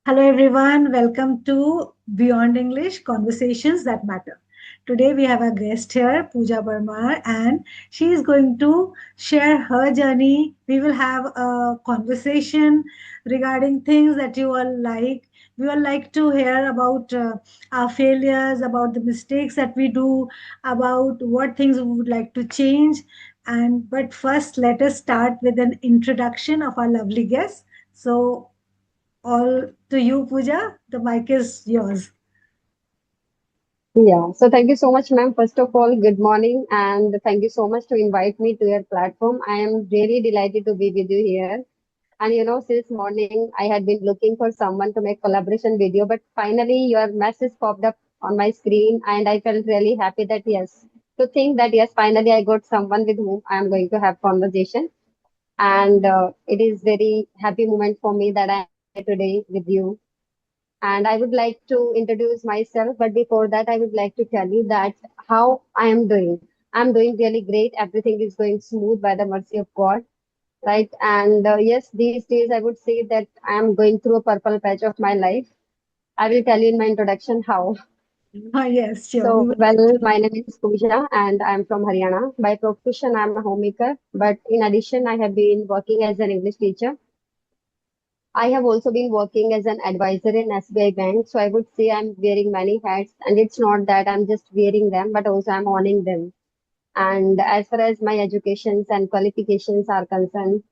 Hello, everyone. Welcome to Beyond English Conversations That Matter. Today, we have a guest here, Pooja Parmar, and she is going to share her journey. We will have a conversation regarding things that you all like. We all like to hear about our failures, about the mistakes that we do, about what things we would like to change. And but first, let us start with an introduction of our lovely guest. So, all to you, Pooja. The mic is yours. Yeah, so thank you so much, ma'am. First of all, good morning, and thank you so much to invite me to your platform. I am really delighted to be with you here. And since morning, I had been looking for someone to make collaboration video, but finally your message popped up on my screen, and I felt really happy that yes, to think that yes, finally I got someone with whom I am going to have conversation, and it is very happy moment for me that I am here today with you. And I would like to introduce myself, but before that, I would like to tell you that how I am doing. I'm doing really great. Everything is going smooth by the mercy of God, right? And yes, these days I would say that I am going through a purple patch of my life. I will tell you in my introduction how. Yes, sure. We So, would like well, to know. my name is Pooja and I'm from Haryana. By profession, I'm a homemaker, but in addition, I have been working as an English teacher. I have also been working as an advisor in SBI Bank, so I would say I'm wearing many hats, and it's not that I'm just wearing them, but also I'm owning them. And as far as my educations and qualifications are concerned,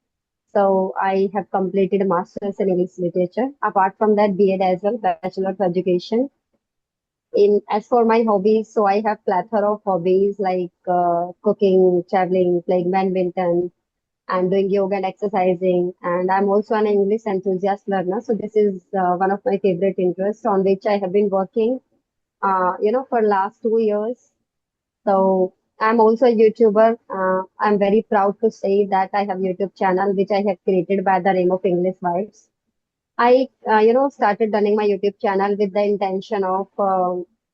so I have completed a master's in English literature. Apart from that, BEd as well, Bachelor of Education. In as for my hobbies, so I have plethora of hobbies like cooking, traveling, playing badminton, and doing yoga and exercising. And I'm also an English enthusiast learner. So this is one of my favorite interests on which I have been working, for last 2 years. So I'm also a YouTuber. I'm very proud to say that I have YouTube channel which I have created by the name of English Vibes. I, started running my YouTube channel with the intention of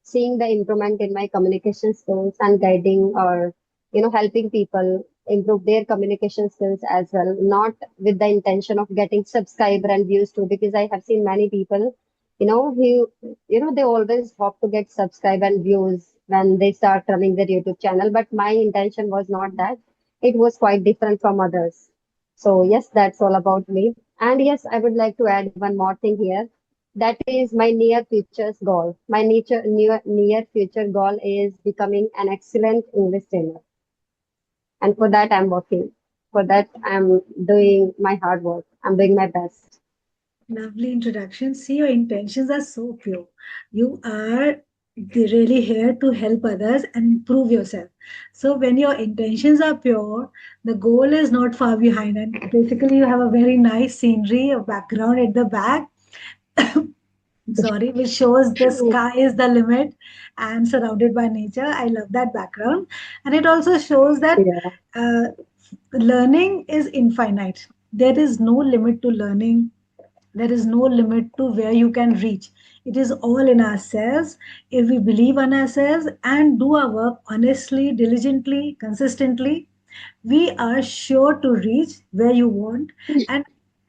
seeing the improvement in my communication skills and guiding or, helping people improve their communication skills as well, not with the intention of getting subscriber and views too, because I have seen many people, who, they always hope to get subscribe and views when they start running their YouTube channel. But my intention was not that. It was quite different from others. So yes, that's all about me. And yes, I would like to add one more thing here. That is my near future's goal. My near future goal is becoming an excellent English trainer. And for that, I'm working. For that, I'm doing my hard work. I'm doing my best. Lovely introduction. See, your intentions are so pure. You are really here to help others and improve yourself. So, when your intentions are pure, the goal is not far behind. And basically, you have a very nice scenery, a background at the back. Sorry, which shows the sky is the limit and surrounded by nature. I love that background. And it also shows that Yeah. uh, learning is infinite. There is no limit to learning, there is no limit to where you can reach. It is all in ourselves. If we believe in ourselves and do our work honestly, diligently, consistently, we are sure to reach where you want,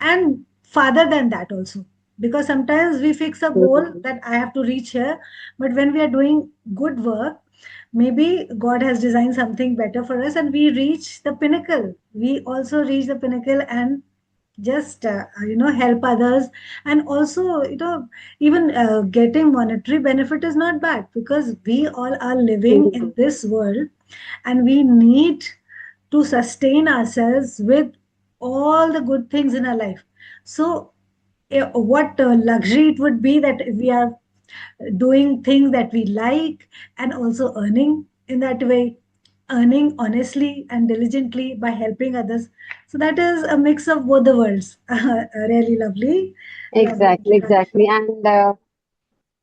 and farther than that also. Because sometimes we fix a goal Mhm. that I have to reach here, but when we are doing good work, maybe God has designed something better for us and we reach the pinnacle. We also reach the pinnacle and just help others. And also, even getting monetary benefit is not bad, because we all are living in Mhm. this world and we need to sustain ourselves with all the good things in our life. So what luxury it would be that we are doing things that we like and also earning in that way, earning honestly and diligently by helping others. So that is a mix of both the worlds. Really lovely, lovely Exactly, exactly. introduction. And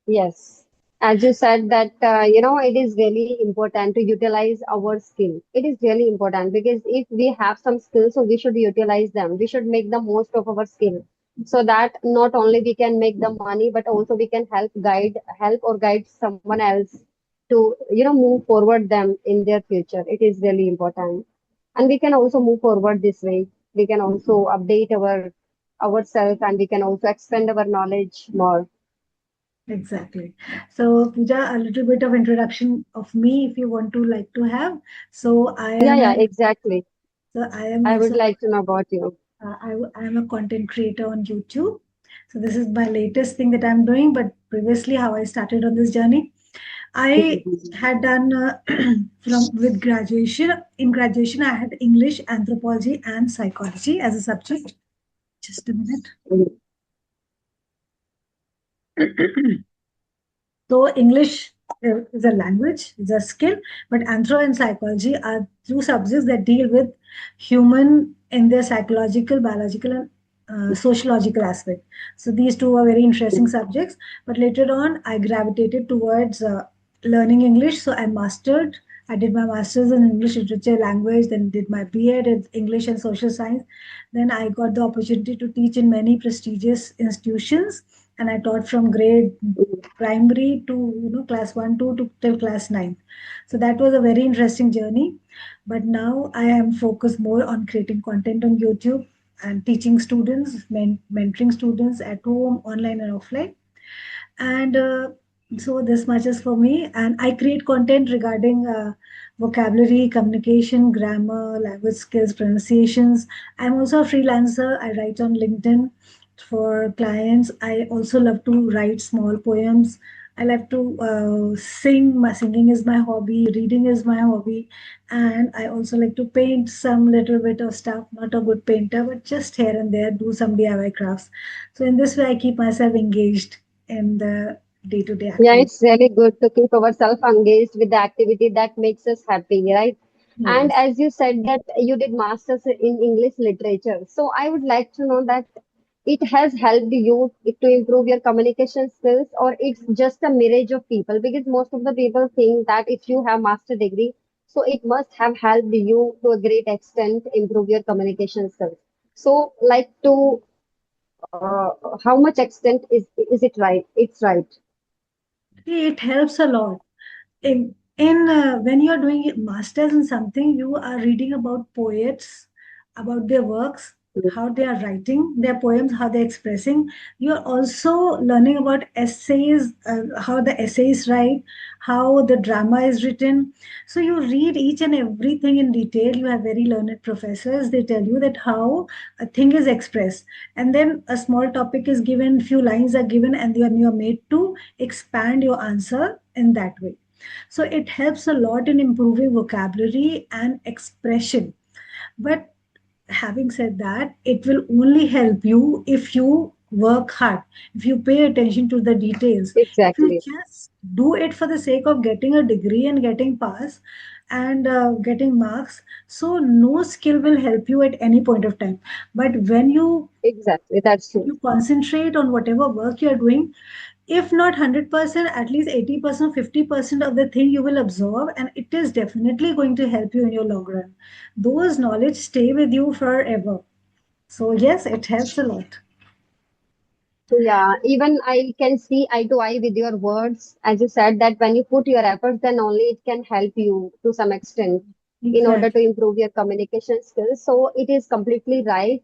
yes, as you said that it is really important to utilize our skill. It is really important because if we have some skills, so we should utilize them. We should make the most of our skill so that not only we can make the money, but also we can help or guide someone else to move forward them in their future. It is really important, and we can also move forward this way. We can also update our ourselves and we can also expand our knowledge more. Exactly. So, Pooja, a little bit of introduction of me, if you want to like to have. So, I Yeah, am yeah, an exactly. so I am I would also like to know about you. I am a content creator on YouTube. So this is my latest thing that I'm doing. But previously, how I started on this journey, I had done from with graduation. In graduation, I had English, anthropology, and psychology as a subject. Just a minute. So English is a language, is a skill, but anthro and psychology are two subjects that deal with human in their psychological, biological, and sociological aspect. So these two are very interesting subjects. But later on, I gravitated towards learning English. So I mastered. I did my master's in English literature language, then did my BEd in English and social science. Then I got the opportunity to teach in many prestigious institutions, and I taught from grade primary to class 1 2 to till class 9. So that was a very interesting journey, but now I am focused more on creating content on YouTube and teaching students, mentoring students at home, online and offline. And so this much is for me, and I create content regarding vocabulary, communication, grammar, language skills, pronunciations. I'm also a freelancer. I write on LinkedIn for clients. I also love to write small poems. I love to sing. My singing is my hobby, reading is my hobby, and I also like to paint some little bit of stuff. Not a good painter, but just here and there do some DIY crafts. So in this way I keep myself engaged in the day-to-day Yeah, activity. it's really good to keep ourselves engaged with the activity that makes us happy, right? And Yes. as you said that you did masters in English literature, so I would like to know that it has helped you to improve your communication skills, or it's just a mirage of people? Because most of the people think that if you have master degree, so it must have helped you to a great extent improve your communication skills. So, like to how much extent is it right? It's right. It helps a lot. In when you are doing masters in something, you are reading about poets, about their works, how they are writing their poems, how they're expressing. You are also learning about essays, how the essays write, how the drama is written. So you read each and everything in detail. You have very learned professors. They tell you that how a thing is expressed, and then a small topic is given, few lines are given, and you are made to expand your answer in that way. So it helps a lot in improving vocabulary and expression. But having said that, it will only help you if you work hard, if you pay attention to the details. If you Exactly. just do it for the sake of getting a degree and getting pass and getting marks, so no skill will help you at any point of time. But when Exactly. That's true. you concentrate on whatever work you're doing, if not 100%, at least 80%, 50% of the thing you will absorb, and it is definitely going to help you in your long run. Those knowledge stay with you forever. So yes, it helps a lot. Yeah, even I can see eye to eye with your words. As you said, that when you put your efforts, then only it can help you to some extent in order to Exactly. improve your communication skills. So it is completely right.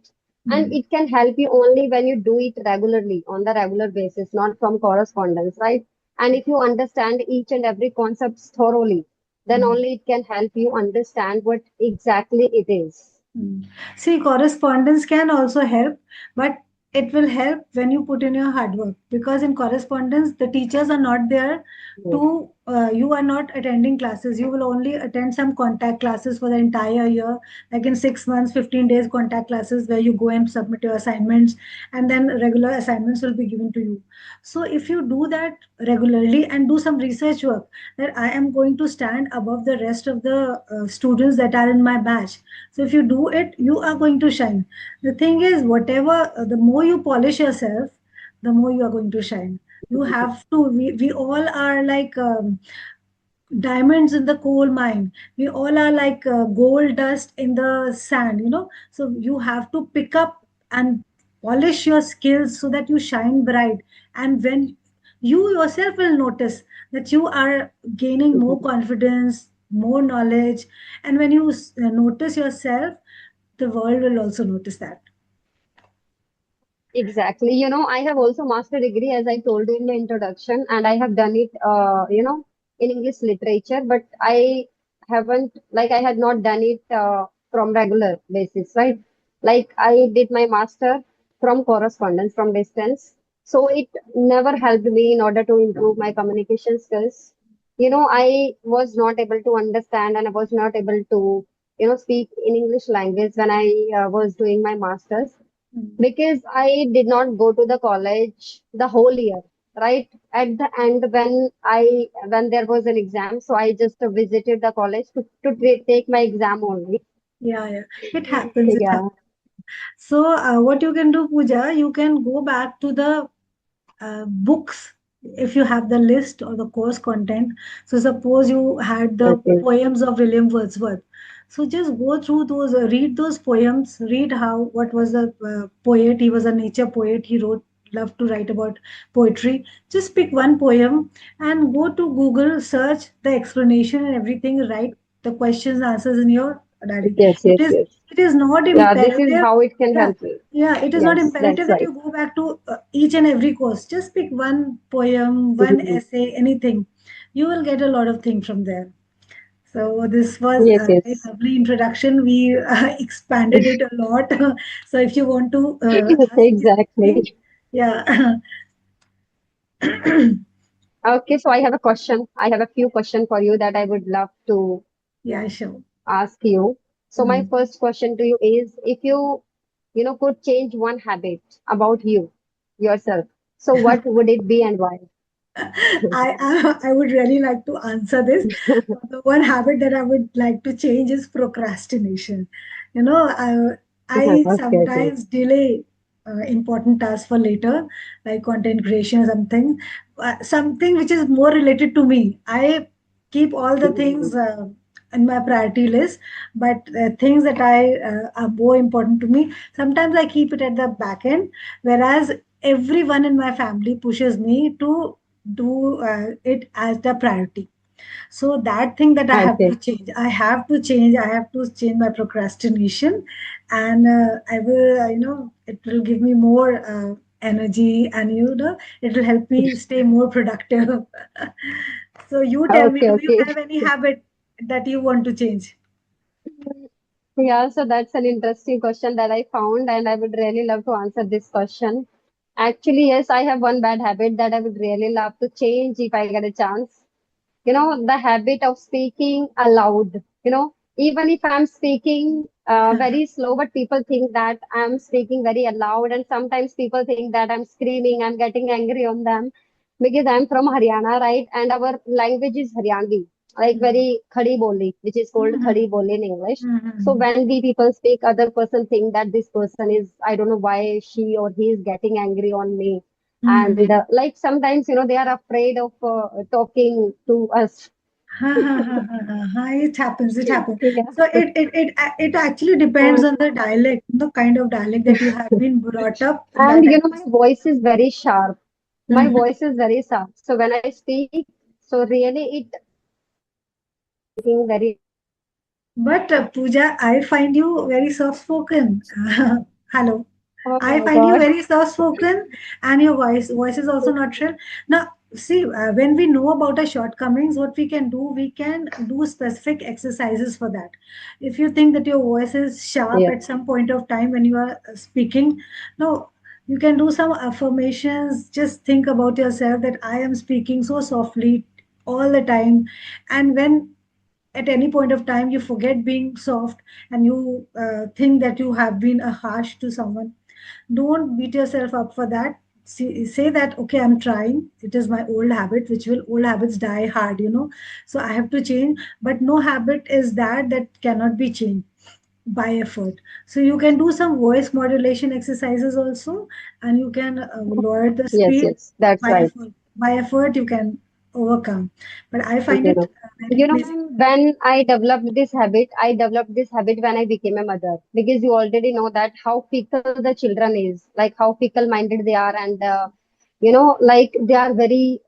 And Mm. it can help you only when you do it regularly, on the regular basis, not from correspondence, right? And if you understand each and every concept thoroughly, then Mm. only it can help you understand what exactly it is. Mm. See, correspondence can also help, but it will help when you put in your hard work, because in correspondence, the teachers are not there to, you are not attending classes. You will only attend some contact classes for the entire year, like in 6 months, 15 days contact classes where you go and submit your assignments, and then regular assignments will be given to you. So if you do that regularly and do some research work, that I am going to stand above the rest of the students that are in my batch, so if you do it, you are going to shine. The thing is, whatever, the more you polish yourself, the more you are going to shine. You have to, we all are like diamonds in the coal mine. We all are like gold dust in the sand. So you have to pick up and polish your skills so that you shine bright. And when you yourself will notice that you are gaining more confidence, more knowledge, and when you notice yourself, the world will also notice that. Exactly. I have also master degree, as I told you in my introduction, and I have done it, in English literature, but I had not done it from regular basis, right? Like I did my master from correspondence, from distance. So it never helped me in order to improve my communication skills. I was not able to understand and I was not able to, speak in English language when I was doing my master's Mm. because I did not go to the college the whole year, right? At the end, when there was an exam, so I just visited the college to take my exam only. Yeah, yeah. It happens. It Yeah. happens. So, what you can do, Pooja, you can go back to the books if you have the list or the course content. So suppose you had the Okay. poems of William Wordsworth. So just go through those, read those poems, read how what was the poet. He was a nature poet. He wrote loved to write about poetry. Just pick one poem and go to Google, search the explanation and everything. Write the questions, answers in your diary. Yes, It yes, is yes. it is not Yeah, this is imperative. how it can Yeah, help me. yeah, it is not Yes, imperative that's that right. you go back to each and every course. Just pick one poem, one Mhm. essay, anything. You will get a lot of things from there. So this was Yes, a very yes. lovely introduction. We expanded it a lot. So if you want to ask me something, Exactly. yeah, Okay, so I have a question. I have a few questions for you that I would love to yeah, sure. ask you. So my Mm. first question to you is if you could change one habit about yourself. So what would it be and why? I would really like to answer this. The one habit that I would like to change is procrastination. You know, I Okay, okay. sometimes delay important tasks for later, like content creation or something which is more related to me. I keep all the things in my priority list, but things that I are more important to me, sometimes I keep it at the back end, whereas everyone in my family pushes me to do it as the priority. So that thing that I have to Okay. change, I have to change my procrastination, and I will, it will give me more energy, and it will help me stay more productive. So you tell me, Okay, do you okay. have any habit that you want to change? Yeah, so that's an interesting question that I found, and I would really love to answer this question. Actually, yes, I have one bad habit that I would really love to change if I get a chance. The habit of speaking aloud. Even if I'm speaking very slow, but people think that I'm speaking very aloud, and sometimes people think that I'm screaming, I'm getting angry on them because I'm from Haryana, right? And our language is Haryanvi, like very khadi boli, which is called khadi boli in English. So Mhm. when we people speak, other person think that this person is, I don't know why she or he is getting angry on me. And Mhm. like sometimes, they are afraid of talking to us. Ha, ha, ha, ha, ha, ha. It happens. It happens. Yeah. So it actually depends on the dialect, the kind of dialect that you have been brought up. And That I my voice is very sharp. My Mhm. voice is very sharp. So when I speak, so really it speaking very. But Pooja, I find you very soft spoken. Hello. Oh I my find you God. very soft spoken, and your voice is also not shrill. Now, see, when we know about our shortcomings, what we can do specific exercises for that. If you think that your voice is sharp Yeah. at some point of time when you are speaking, no, you can do some affirmations. Just think about yourself that I am speaking so softly all the time, and when at any point of time you forget being soft and you think that you have been a harsh to someone, don't beat yourself up for that. Say that, okay, I'm trying, it is my old habit, which will old habits die hard, so I have to change. But no habit is that cannot be changed by effort. So you can do some voice modulation exercises also, and you can lower the Yes, speed yes, that's by right. effort. By effort you can overcome, but I find You it know, very pleasing. ma'am, when I developed this habit when I became a mother because you already know that how fickle the children is, like how fickle minded they are, and like they are very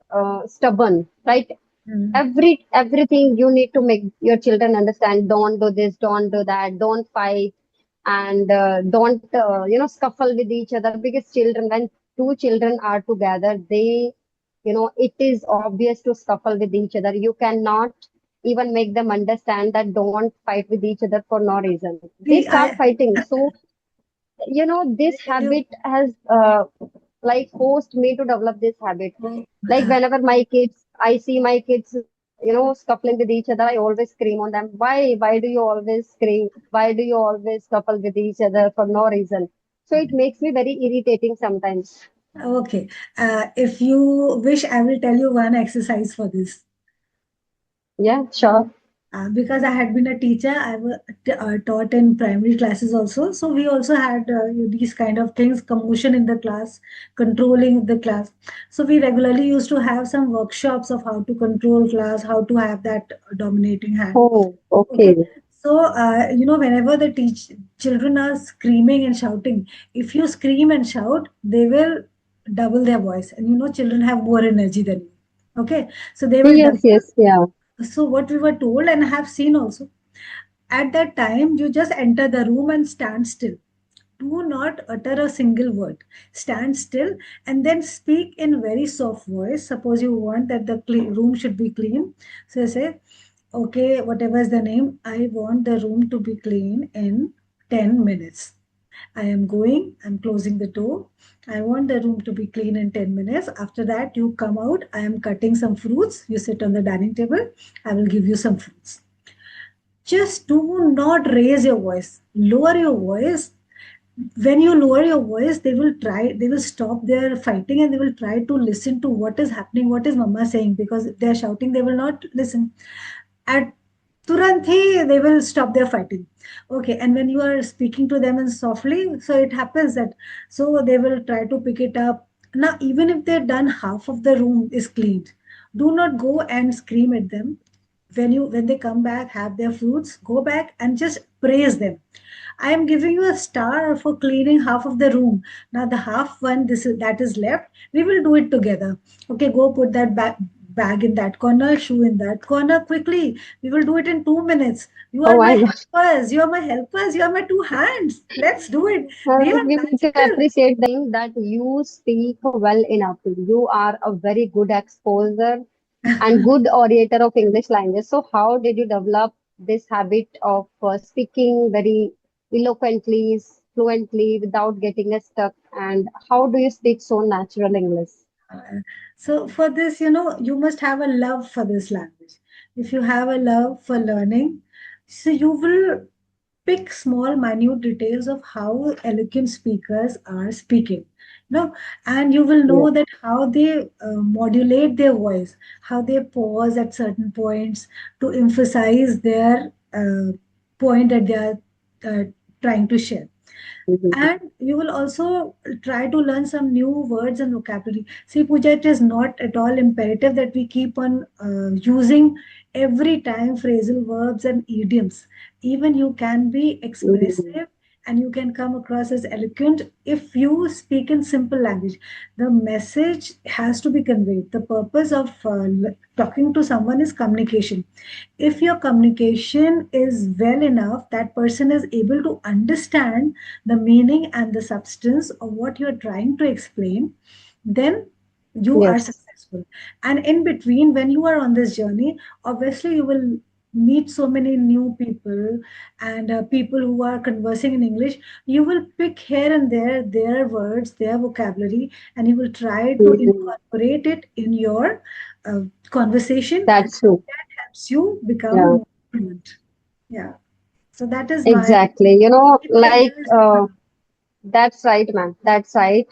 stubborn, right? Mm. Everything you need to make your children understand. Don't do this, don't do that, don't fight. and don't scuffle with each other, because children, when two children are together, they, it is obvious to scuffle with each other. You cannot even make them understand that don't fight with each other for no reason. They See, start fighting. So I this tell you, habit has like forced me to develop this habit. oh, Like whenever I see my kids, scuffling with each other, I always scream on them. Why do you always scream? Why do you always scuffle with each other for no reason? So it makes me very irritating sometimes. okay. If you wish, I will tell you one exercise for this. Yeah, sure. Because I had been a teacher, I was taught in primary classes also. So we also had these kind of things, commotion in the class, controlling the class. So we regularly used to have some workshops of how to control class, how to have that dominating hand. Oh, Okay. okay. So, whenever the children are screaming and shouting, if you scream and shout, they will double their voice. And children have more energy than you. Okay. So they will double. Yes, yes, yeah. So what we were told, and I have seen also, at that time, you just enter the room and stand still. Do not utter a single word. Stand still and then speak in very soft voice. Suppose you want that the room should be clean. So say, okay, whatever is the name, I want the room to be clean in 10 minutes. I am going, I'm closing the door. I want the room to be clean in 10 minutes. After that, you come out. I am cutting some fruits. You sit on the dining table. I will give you some fruits. Just do not raise your voice. Lower your voice. When you lower your voice, they will stop their fighting and they will try to listen to what is happening, what is mama saying, because if they're shouting, they will not listen. At turant hi they will stop their fighting. Okay, and when you are speaking to them and softly, so it happens that so they will try to pick it up. Now, even if they're done, half of the room is cleaned. Do not go and scream at them. When they come back, have their fruits, go back and just praise them. I am giving you a star for cleaning half of the room. Now the half one that is left, we will do it together. Okay, go put that bag in that corner, shoe in that corner quickly. We will do it in 2 minutes. You Oh are my my God. helpers. You are my helpers. You are my two hands. Let's do it. We Like are we need to magical. appreciate the thing that you speak well enough. You are a very good exposer and good orator of English language. So how did you develop this habit of speaking very eloquently, fluently, without getting stuck? And how do you speak so natural English? Uh, So for this, you must have a love for this language. If you have a love for learning, so you will pick small, minute details of how eloquent speakers are speaking. And you will Yeah. know that how they modulate their voice, how they pause at certain points to emphasize their point that they are uh, trying to share. Mhm. And you will also try to learn some new words and vocabulary. See, Pooja, it is not at all imperative that we keep on using every time phrasal verbs and idioms. Even you can be Mhm. expressive and you can come across as eloquent if you speak in simple language. The message has to be conveyed. The purpose of talking to someone is communication. If your communication is well enough, that person is able to understand the meaning and the substance of what you're trying to explain, then you are Yes. successful. And in between, when you are on this journey, obviously you will meet so many new people and people who are conversing in English. You will pick here and there their words, their vocabulary, and you will try to Mhm. incorporate it in your conversation, and That's true. that helps you become Yeah, more fluent. Yeah. So that is my exactly. my years. That's right, ma'am. That's right.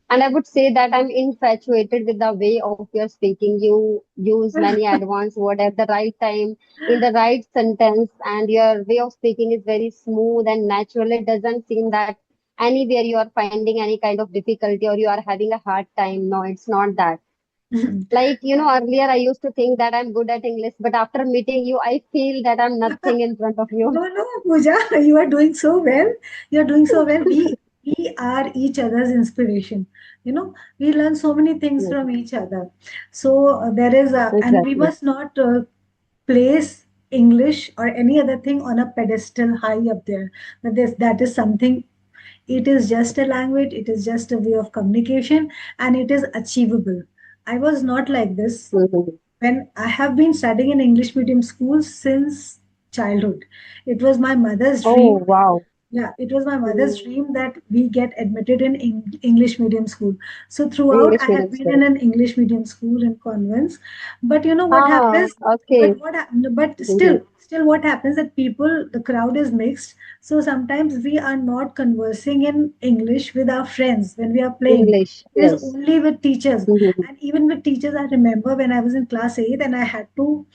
And I would say that I'm infatuated with the way of your speaking. You use many advanced words at the right time, in the right sentence, and your way of speaking is very smooth and natural. It doesn't seem that anywhere you are finding any kind of difficulty or you are having a hard time. No, it's not that. Like, earlier I used to think that I'm good at English, but after meeting you, I feel that I'm nothing in front of you. No, no, Pooja, you are doing so well. You are doing so well. We are each other's inspiration. We learn so many things Yes, from each other. So there is a, and we exactly. must not place. English or any other thing on a pedestal high up there. That is something, it is just a language, it is just a way of communication, and it is achievable. I was not like this Mhm. when I have been studying in English medium school since childhood. It was my mother's Oh, dream. wow. Yeah, it was my mother's Mm. dream that we get admitted in English medium school. So throughout, English I have medium been in school. an English medium school in convents. But you know what Ah, happens? okay. But Mhm. still, what happens that people, the crowd is mixed. So sometimes we are not conversing in English with our friends when we are playing. English, It is yes. only with teachers, Mhm. and even with teachers, I remember when I was in class 8 and I had to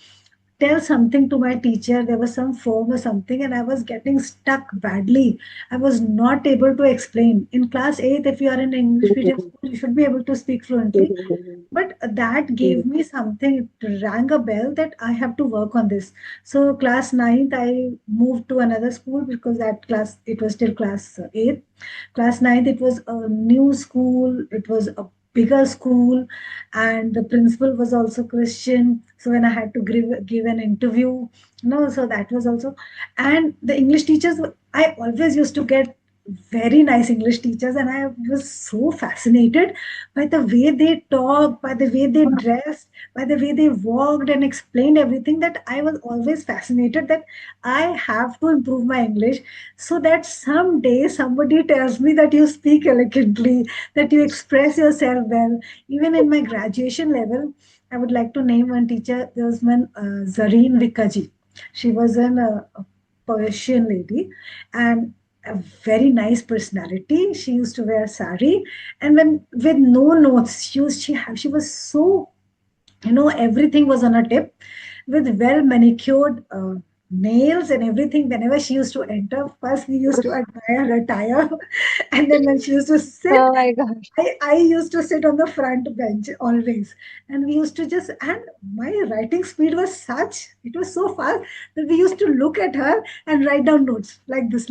tell something to my teacher. There was some form or something, and I was getting stuck badly. I was not able to explain. In class 8, if you are in English medium Mhm. school, you should be able to speak fluently. Mhm. But that Mhm. gave me something, it rang a bell that I have to work on this. So, class ninth, I moved to another school because that class, it was still class 8. Class ninth, it was a new school, it was a bigger school, and the principal was also Christian. So when I had to give an interview, no, so that was also, and the English teachers, I always used to get very nice English teachers, and I was so fascinated by the way they talked, by the way they dressed, by the way they walked and explained everything, that I was always fascinated that I have to improve my English so that someday somebody tells me that you speak elegantly, that you express yourself well. Even in my graduation level, I would like to name one teacher. There was one Zareen Vikaji. She was a Persian lady and a very nice personality. She used to wear sari, and when with no notes, she was so, everything was on a tip, with well manicured nails and everything. Whenever she used to enter, first we used to admire her attire, and then when she used to sit, Oh my gosh. I used to sit on the front bench always, and we used to just, and my writing speed was such, it was so fast that we used to look at her and write down notes like this,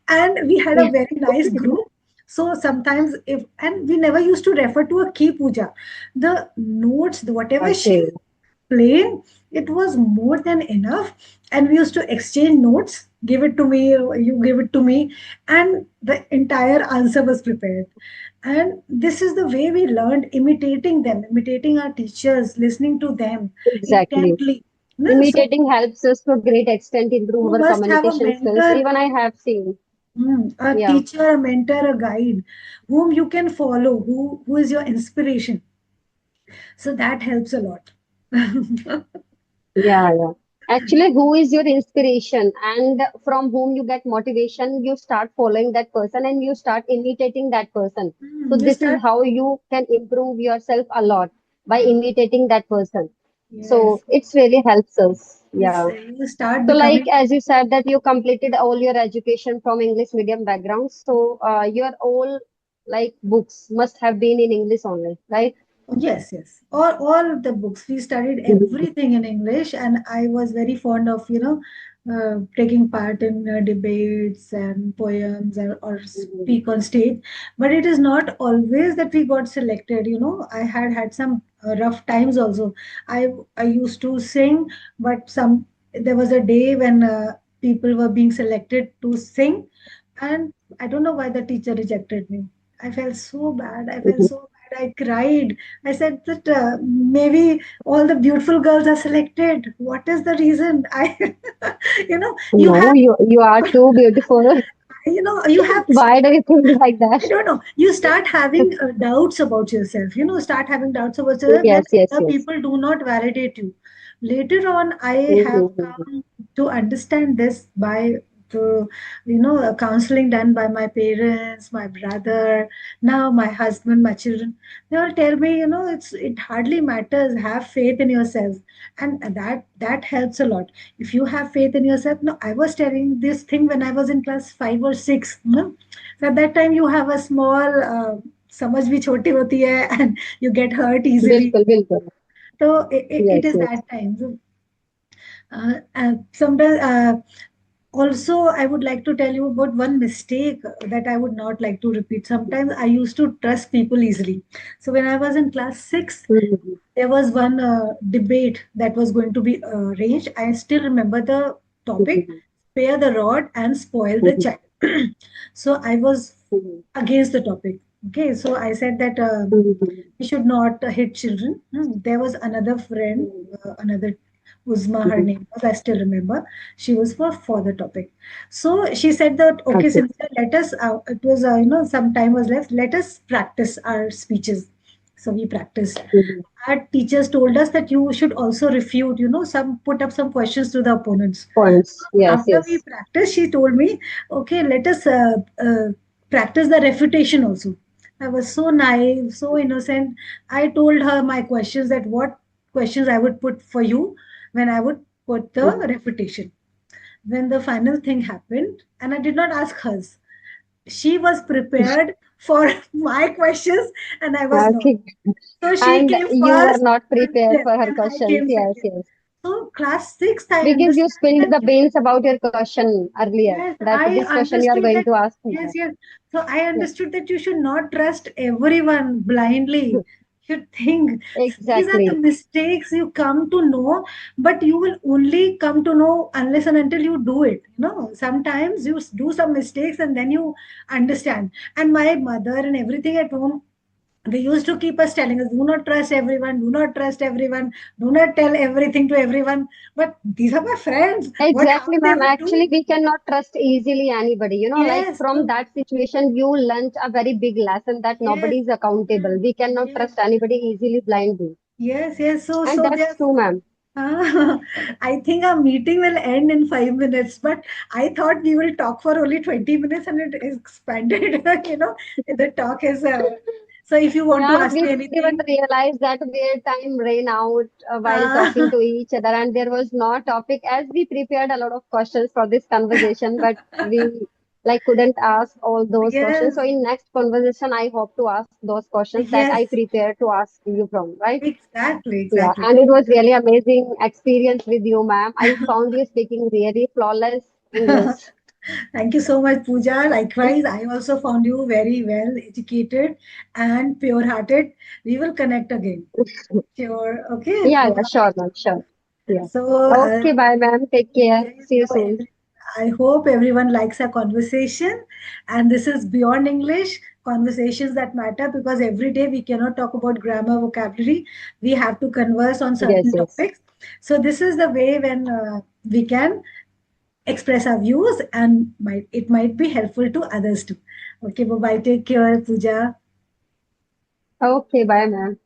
and we had a very nice group. So sometimes, if and we never used to refer to a key puja, the notes, whatever she Okay. plain, it was more than enough. And we used to exchange notes, give it to me, you give it to me, and the entire answer was prepared. And this is the way we learned, imitating them, imitating our teachers, listening to them Exactly. intently. No, so Imitating helps us to a great extent improve you our must have a communication skills. mentor, Even I have seen. a Yeah. teacher, a mentor, a guide whom you can follow, who is your inspiration. So that helps a lot. Yeah, yeah. Actually, who is your inspiration and from whom you get motivation, you start following that person and you start imitating that person. So You this is start, how you can improve yourself a lot by imitating that person. So yes, it's really helps us. Yeah. you start So like becoming. as you said that you completed all your education from English medium background. So your all like books must have been in English only, right? Yes, yes. All of the books. We studied Mhm. everything in English, and I was very fond of, taking part in debates and poems, or Mhm. speak on stage. But it is not always that we got selected. I had some rough times also. I used to sing, but there was a day when people were being selected to sing, and I don't know why the teacher rejected me. I felt so bad. I felt Mhm. so bad. I cried. I said that maybe all the beautiful girls are selected. What is the reason? You No, have, you are too beautiful. you have, Why do you think like that? I don't know. You start having doubts about yourself. Start having doubts about yourself when Yes, yes, other yes. people do not validate you. Later on, I have Mm-hmm. come to understand this by the, counseling done by my parents, my brother, now my husband, my children. They all tell me, it hardly matters. Have faith in yourself, and that helps a lot. If you have faith in yourself. No, I was telling this thing when I was in class 5 or 6. So at that time you have a small समझ भी छोटी होती है and you get hurt easily. बिल्कुल बिल्कुल. So it Yes, is yes. that time. So sometimes, Also, I would like to tell you about one mistake that I would not like to repeat. Sometimes I used to trust people easily. So when I was in class 6, Mhm. there was one debate that was going to be arranged. I still remember the topic: Mhm. spare the rod and spoil the Mhm. child. So I was Mhm. against the topic. Okay, so I said that Mhm. we should not hit children. There was another friend, another Uzma, her Mhm. name was, I still remember. She was for the topic. So she said that, okay, Okay. since let us, it was, some time was left, let us practice our speeches. So we practiced. Mhm. Our teachers told us that you should also refute, put up some questions to the opponents. Points. Yes, After we yes. practiced, she told me, okay, let us practice the refutation also. I was so naive, so innocent. I told her my questions, that what questions I would put for you when I would put the Mhm. refutation. When the final thing happened, and I did not ask hers, she was prepared for my questions and I was not. Okay. So she And came you were first, not and prepared yes, for her and I questions. came Yes, second. yes. So class sixth, I Because you understand spilled that the beans about your question earlier, yes, that I this question you are understood going that. to ask me. Yes, yes. So I Yes. understood that you should not trust everyone blindly. You should think these are the Exactly. mistakes you come to know, but you will only come to know unless and until you do it. Sometimes you do some mistakes and then you understand. And my mother and everything at home, they used to keep us telling us, do not trust everyone, do not trust everyone, do not tell everything to everyone. But these are my friends. What Exactly, harm they ma'am. will do? Actually, we cannot trust easily anybody. Like Yes, from so that situation, you learned a very big lesson that yes, nobody is accountable. We cannot yes, trust anybody easily blindly. yes, yes. So, And so that's there's. true, ma'am. I think our meeting will end in 5 minutes, but I thought we will talk for only 20 minutes and it expanded. The talk is. So, if you want to Yeah, ask we me didn't even anything, realize that their time ran out while talking uh, to each other, and there was no topic. As we prepared a lot of questions for this conversation, but we like couldn't ask all those questions. yes, So in next conversation, I hope to ask those questions that I yes, prepared to ask you from, right? exactly, Yeah, exactly. and it was really amazing experience with you, ma'am. I found you speaking really flawless English. Thank you so much, Pooja. Likewise, I also found you very well educated and pure hearted. We will connect again. Sure. Okay. Yeah, yeah, Bye-bye. sure, ma'am, sure. Yeah. So, Okay, bye, ma'am. Take care. okay, See you so soon. I hope everyone likes our conversation. And this is Beyond English, conversations that matter, because every day we cannot talk about grammar, vocabulary. We have to converse on Yes, certain yes. topics. So, this is the way when we can express our views, and it might be helpful to others too. Okay, bye bye. Take care, Pooja. Okay, bye, ma'am.